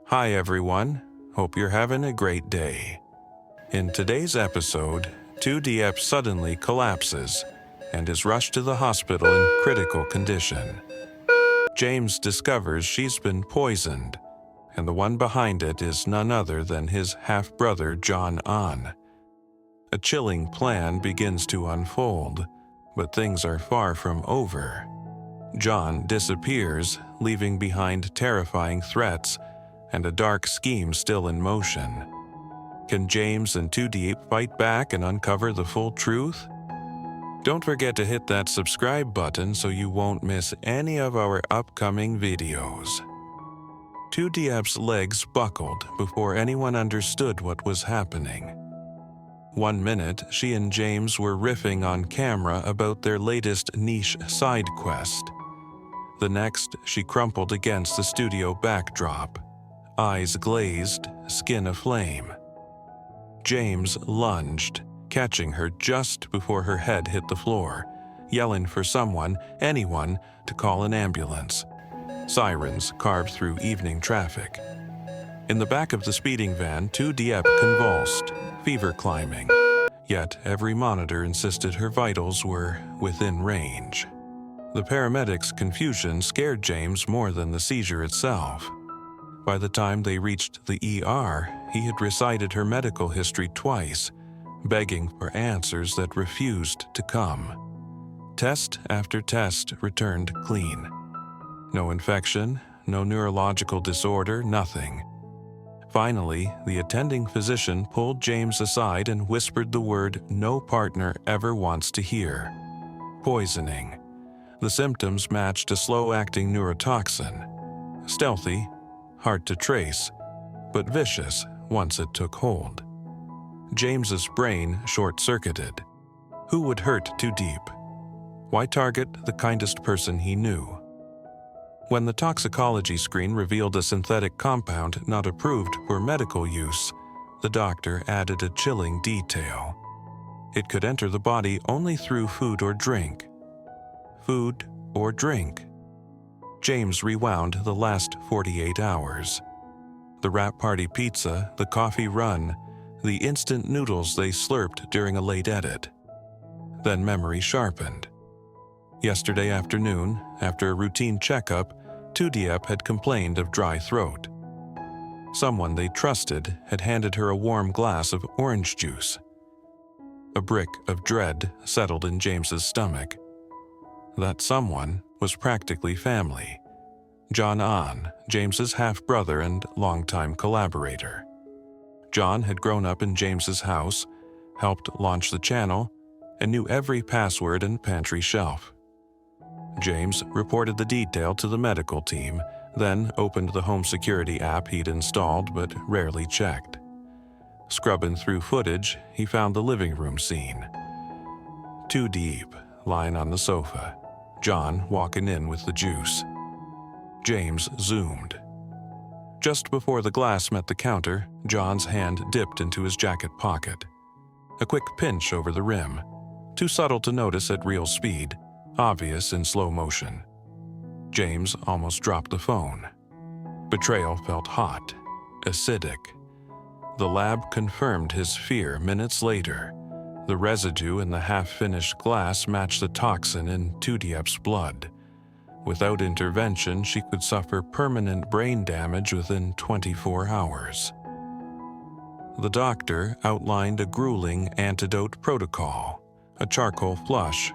Hi everyone, hope you're having a great day. In today's episode, Tu Diep suddenly collapses and is rushed to the hospital in critical condition. James discovers she's been poisoned, and the one behind it is none other than his half-brother John An. A chilling plan begins to unfold, but things are far from over. John disappears, leaving behind terrifying threats and a dark scheme still in motion. Can James and Tu Diep fight back and uncover the full truth? Don't forget to hit that subscribe button so you won't miss any of our upcoming videos. Tu Diep's legs buckled before anyone understood what was happening. 1 minute, she and James were riffing on camera about their latest niche side quest. The next, she crumpled against the studio backdrop, eyes glazed, skin aflame. James lunged, catching her just before her head hit the floor, yelling for someone, anyone, to call an ambulance. Sirens carved through evening traffic. In the back of the speeding van, Tu Diep convulsed, fever climbing. Yet every monitor insisted her vitals were within range. The paramedics' confusion scared James more than the seizure itself. By the time they reached the ER, he had recited her medical history twice, begging for answers that refused to come. Test after test returned clean. No infection, no neurological disorder, nothing. Finally, the attending physician pulled James aside and whispered the word no partner ever wants to hear: poisoning. The symptoms matched a slow-acting neurotoxin. Stealthy, hard to trace, but vicious once it took hold. James's brain short-circuited. Who would hurt Tu Diep? Why target the kindest person he knew? When the toxicology screen revealed a synthetic compound not approved for medical use, the doctor added a chilling detail. It could enter the body only through food or drink. Food or drink. James rewound the last 48 hours. The wrap party pizza, the coffee run, the instant noodles they slurped during a late edit. Then memory sharpened. Yesterday afternoon, after a routine checkup, Tu Diep had complained of dry throat. Someone they trusted had handed her a warm glass of orange juice. A brick of dread settled in James's stomach. That someone was practically family. John An, James's half-brother and longtime collaborator. John had grown up in James's house, helped launch the channel, and knew every password and pantry shelf. James reported the detail to the medical team, then opened the home security app he'd installed but rarely checked. Scrubbing through footage, he found the living room scene. Tu Diep lying on the sofa, John walking in with the juice. James zoomed. Just before the glass met the counter, John's hand dipped into his jacket pocket. A quick pinch over the rim, too subtle to notice at real speed, obvious in slow motion. James almost dropped the phone. Betrayal felt hot, acidic. The lab confirmed his fear minutes later. The residue in the half-finished glass matched the toxin in Tu Diep's blood. Without intervention, she could suffer permanent brain damage within 24 hours. The doctor outlined a grueling antidote protocol, a charcoal flush,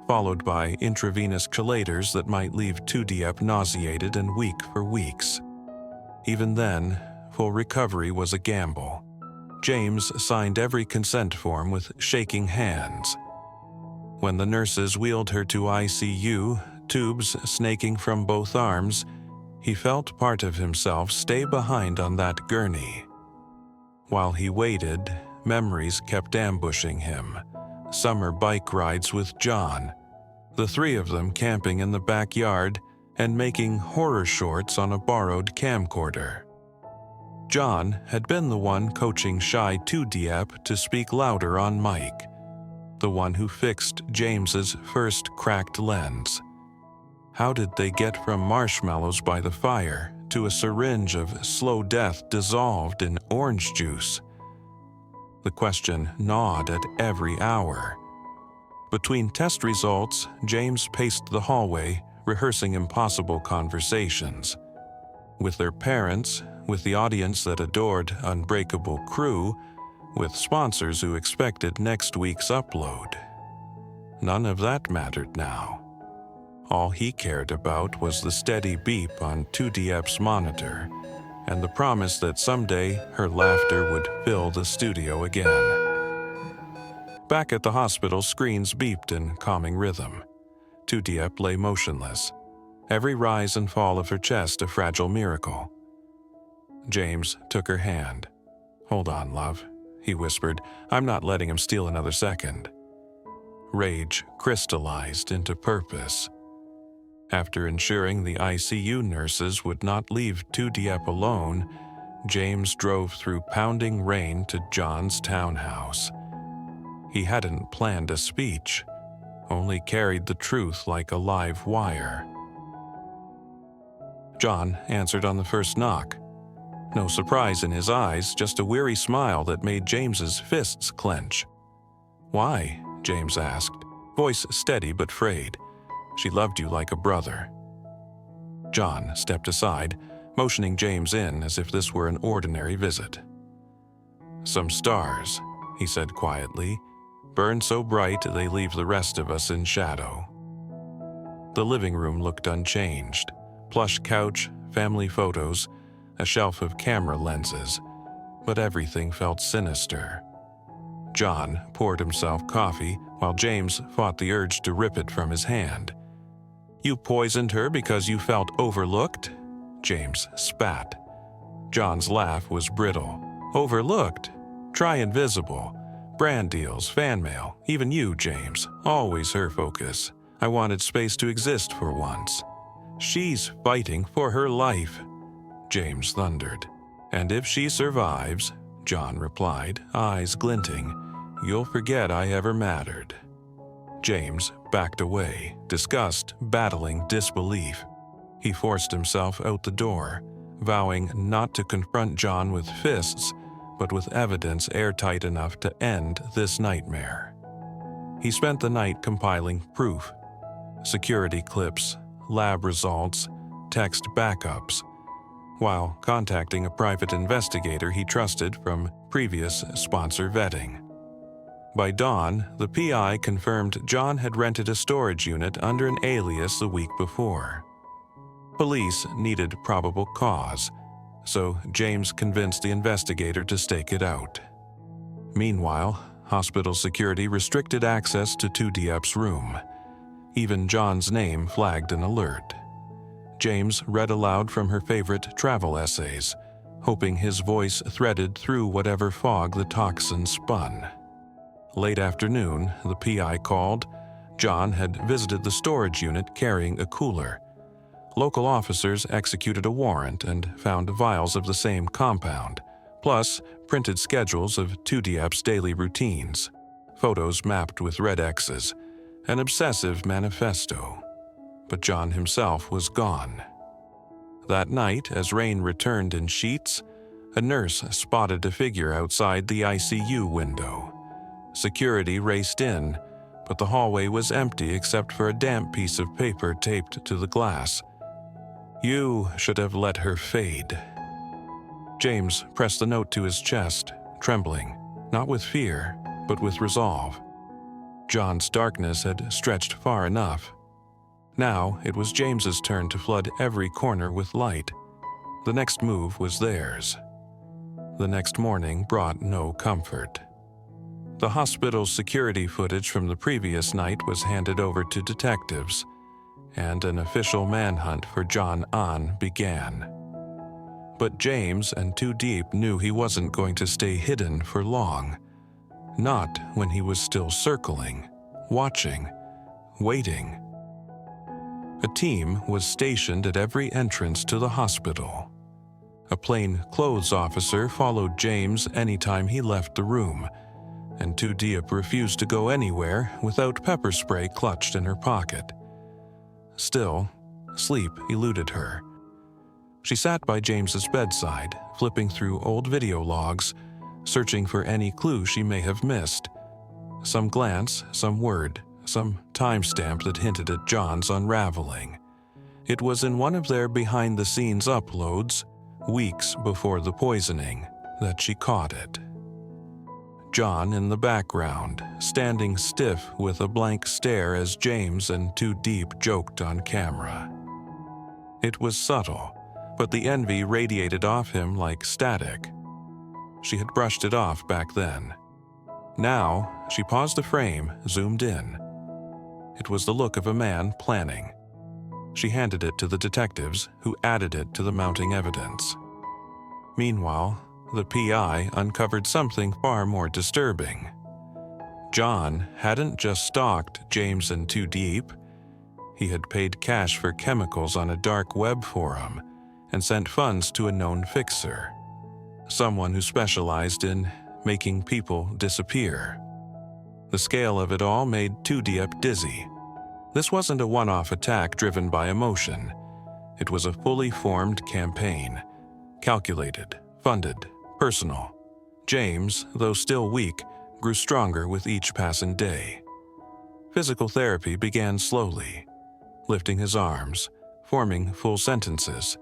followed by intravenous chelators that might leave Tu Diep nauseated and weak for weeks. Even then, full recovery was a gamble. James signed every consent form with shaking hands. When the nurses wheeled her to ICU, tubes snaking from both arms, he felt part of himself stay behind on that gurney. While he waited, memories kept ambushing him. Summer bike rides with John, the three of them camping in the backyard and making horror shorts on a borrowed camcorder. John had been the one coaching shy Tu Diep to speak louder on mic, the one who fixed James's first cracked lens. How did they get from marshmallows by the fire to a syringe of slow death dissolved in orange juice. The question gnawed at every hour. Between test results, James paced the hallway, rehearsing impossible conversations. With their parents, with the audience that adored Unbreakable Crew, with sponsors who expected next week's upload. None of that mattered now. All he cared about was the steady beep on Tu Diep's monitor, and the promise that someday her laughter would fill the studio again. Back at the hospital, screens beeped in calming rhythm. Tu Diep lay motionless, every rise and fall of her chest a fragile miracle. James took her hand. "Hold on, love," he whispered. "I'm not letting him steal another second." Rage crystallized into purpose. After ensuring the ICU nurses would not leave Tu Diep alone, James drove through pounding rain to John's townhouse. He hadn't planned a speech, only carried the truth like a live wire. John answered on the first knock. No surprise in his eyes, just a weary smile that made James's fists clench. "Why?" James asked, voice steady but frayed. "She loved you like a brother." John stepped aside, motioning James in as if this were an ordinary visit. "Some stars," he said quietly, "burn so bright they leave the rest of us in shadow." The living room looked unchanged. Plush couch, family photos, a shelf of camera lenses, but everything felt sinister. John poured himself coffee while James fought the urge to rip it from his hand. "You poisoned her because you felt overlooked?" James spat. John's laugh was brittle. "Overlooked? Try invisible. Brand deals, fan mail, even you, James, always her focus. I wanted space to exist for once." "She's fighting for her life," James thundered. "And if she survives," John replied, eyes glinting, "you'll forget I ever mattered." James backed away, disgust battling disbelief. He forced himself out the door, vowing not to confront John with fists, but with evidence airtight enough to end this nightmare. He spent the night compiling proof: security clips, lab results, text backups, while contacting a private investigator he trusted from previous sponsor vetting. By dawn, the PI confirmed John had rented a storage unit under an alias the week before. Police needed probable cause, so James convinced the investigator to stake it out. Meanwhile, hospital security restricted access to Tu Diep's room. Even John's name flagged an alert. James read aloud from her favorite travel essays, hoping his voice threaded through whatever fog the toxin spun. Late afternoon, the PI called. John had visited the storage unit carrying a cooler. Local officers executed a warrant and found vials of the same compound, plus printed schedules of Tu Diep's daily routines, photos mapped with red X's, an obsessive manifesto. But John himself was gone. That night, as rain returned in sheets, a nurse spotted a figure outside the ICU window. Security raced in, but the hallway was empty except for a damp piece of paper taped to the glass. "You should have let her fade." James pressed the note to his chest, trembling, not with fear, but with resolve. John's darkness had stretched far enough. Now it was James's turn to flood every corner with light. The next move was theirs. The next morning brought no comfort. The hospital's security footage from the previous night was handed over to detectives, and an official manhunt for John Ahn began. But James and Tu Diep knew he wasn't going to stay hidden for long. Not when he was still circling, watching, waiting. A team was stationed at every entrance to the hospital. A plain-clothes officer followed James anytime he left the room, and Tu Diep refused to go anywhere without pepper spray clutched in her pocket. Still, sleep eluded her. She sat by James's bedside, flipping through old video logs, searching for any clue she may have missed. Some glance, some word, some timestamp that hinted at John's unraveling. It was in one of their behind-the-scenes uploads, weeks before the poisoning, that she caught it. John in the background, standing stiff with a blank stare as James and Tu Diep joked on camera. It was subtle, but the envy radiated off him like static. She had brushed it off back then. Now, she paused the frame, zoomed in. It was the look of a man planning. She handed it to the detectives, who added it to the mounting evidence. Meanwhile, the PI uncovered something far more disturbing. John hadn't just stalked James and Tu Diep. He had paid cash for chemicals on a dark web forum and sent funds to a known fixer, someone who specialized in making people disappear. The scale of it all made Tu Diep dizzy. This wasn't a one-off attack driven by emotion. It was a fully formed campaign, calculated, funded, personal. James, though still weak, grew stronger with each passing day. Physical therapy began slowly, lifting his arms, forming full sentences,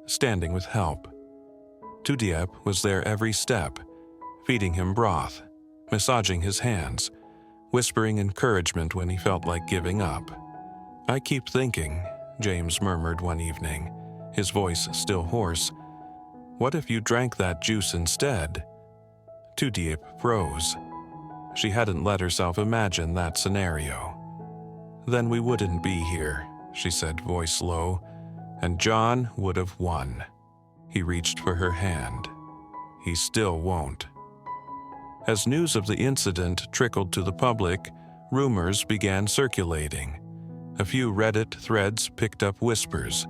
standing with help. Tu Diep was there every step, feeding him broth, massaging his hands, whispering encouragement when he felt like giving up. "I keep thinking," James murmured one evening, his voice still hoarse, "what if you drank that juice instead?" Tu Diep froze. She hadn't let herself imagine that scenario. "Then we wouldn't be here," she said, voice low, "and John would have won." He reached for her hand. He still won't. As news of the incident trickled to the public, rumors began circulating. A few Reddit threads picked up whispers.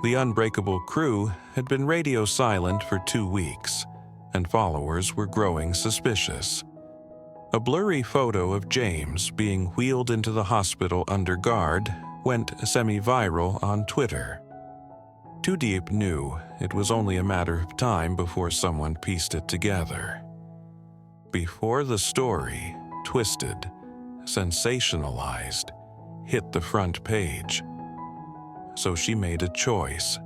The Unbreakable crew had been radio silent for 2 weeks, and followers were growing suspicious. A blurry photo of James being wheeled into the hospital under guard went semi-viral on Twitter. Tu Diep knew it was only a matter of time before someone pieced it together. Before the story, twisted, sensationalized, hit the front page. So she made a choice.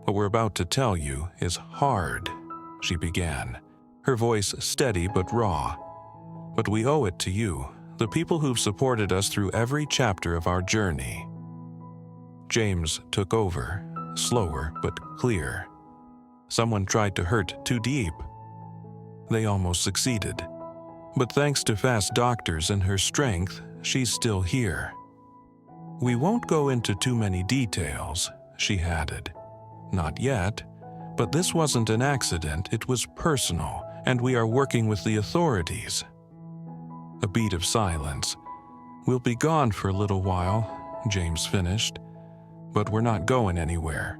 "What we're about to tell you is hard," she began, her voice steady but raw. "But we owe it to you, the people who've supported us through every chapter of our journey." James took over, slower but clear. "Someone tried to hurt Tu Diep. They almost succeeded. But thanks to fast doctors and her strength, she's still here. We won't go into too many details," she added. "Not yet. But this wasn't an accident, it was personal, and we are working with the authorities." A beat of silence. "We'll be gone for a little while," James finished, "but we're not going anywhere."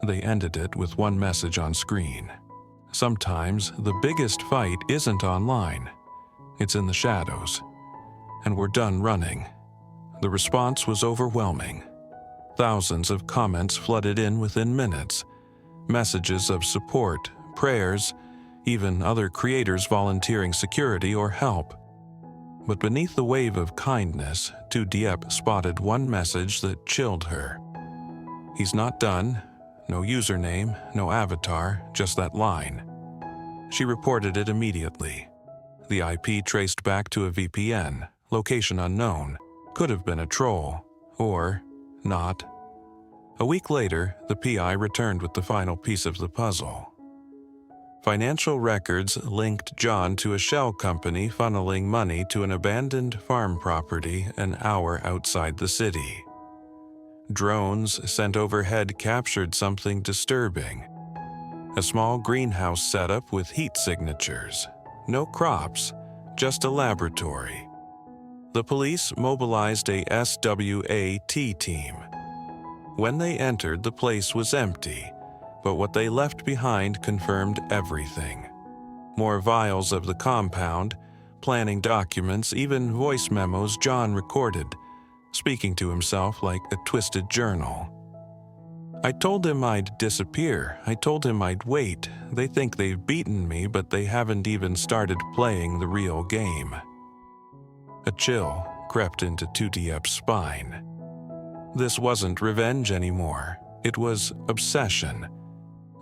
They ended it with one message on screen. Sometimes the biggest fight isn't online. It's in the shadows. And we're done running. The response was overwhelming. Thousands of comments flooded in within minutes. Messages of support, prayers, even other creators volunteering security or help. But beneath the wave of kindness, Tu Diep spotted one message that chilled her. "He's not done." No username, no avatar, just that line. She reported it immediately. The IP traced back to a VPN, location unknown, could have been a troll, or not. A week later, the PI returned with the final piece of the puzzle. Financial records linked John to a shell company funneling money to an abandoned farm property an hour outside the city. Drones sent overhead captured something disturbing. A small greenhouse setup with heat signatures. No crops, just a laboratory. The police mobilized a SWAT team. When they entered, the place was empty, but what they left behind confirmed everything. More vials of the compound, planning documents, even voice memos John recorded, speaking to himself like a twisted journal. I told him I'd disappear. I told him I'd wait. They think they've beaten me, but they haven't even started playing the real game. A chill crept into Tu Diep's spine. This wasn't revenge anymore. It was obsession.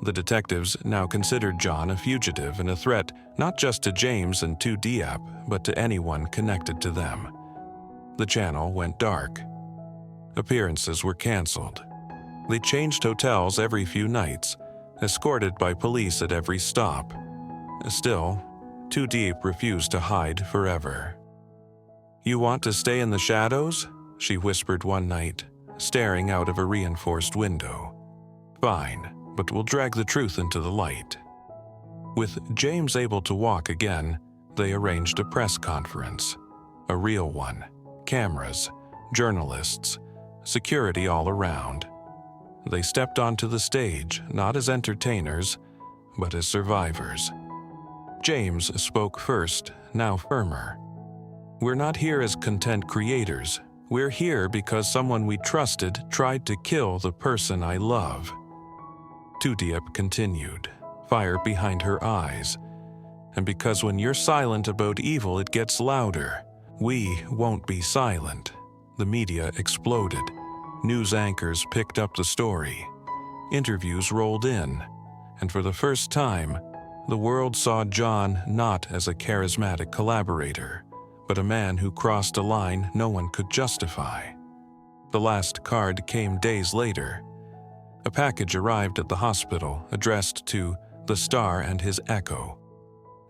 The detectives now considered John a fugitive and a threat not just to James and Tu Diep, but to anyone connected to them. The channel went dark. Appearances were canceled. They changed hotels every few nights, escorted by police at every stop. Still, Tu Diep refused to hide forever. "You want to stay in the shadows?" she whispered one night, staring out of a reinforced window. "Fine, but we'll drag the truth into the light." With James able to walk again, they arranged a press conference. A real one. Cameras, journalists, security all around. They stepped onto the stage, not as entertainers, but as survivors. James spoke first, now firmer. "We're not here as content creators. We're here because someone we trusted tried to kill the person I love." Tu Diep continued, fire behind her eyes. "And because when you're silent about evil, it gets louder. We won't be silent." The media exploded. News anchors picked up the story. Interviews rolled in. And for the first time, the world saw John not as a charismatic collaborator, but a man who crossed a line no one could justify. The last card came days later. A package arrived at the hospital addressed to the Star and his Echo.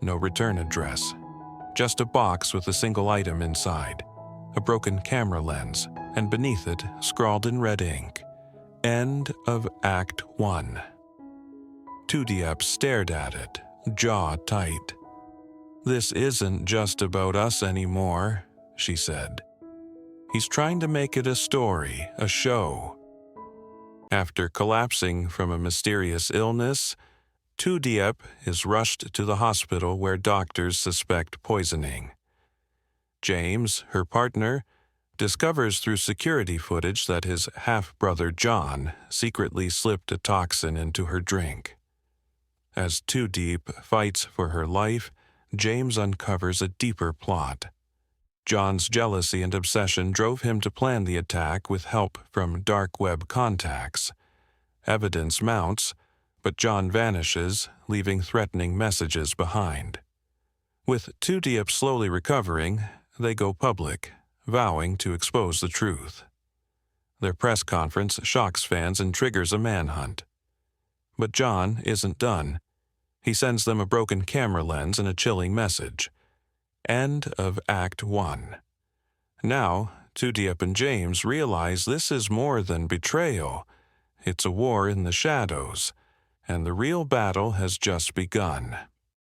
No return address. Just a box with a single item inside, a broken camera lens, and beneath it, scrawled in red ink, "End of Act 1." Tu Diep stared at it, jaw tight. "This isn't just about us anymore," she said. "He's trying to make it a story, a show." After collapsing from a mysterious illness, Tu Diep is rushed to the hospital where doctors suspect poisoning. James, her partner, discovers through security footage that his half-brother John secretly slipped a toxin into her drink. As Tu Diep fights for her life, James uncovers a deeper plot. John's jealousy and obsession drove him to plan the attack with help from dark web contacts. Evidence mounts, but John vanishes, leaving threatening messages behind. With Tu Diep slowly recovering, they go public, vowing to expose the truth. Their press conference shocks fans and triggers a manhunt. But John isn't done. He sends them a broken camera lens and a chilling message. End of Act 1. Now, Tu Diep and James realize this is more than betrayal. It's a war in the shadows, and the real battle has just begun.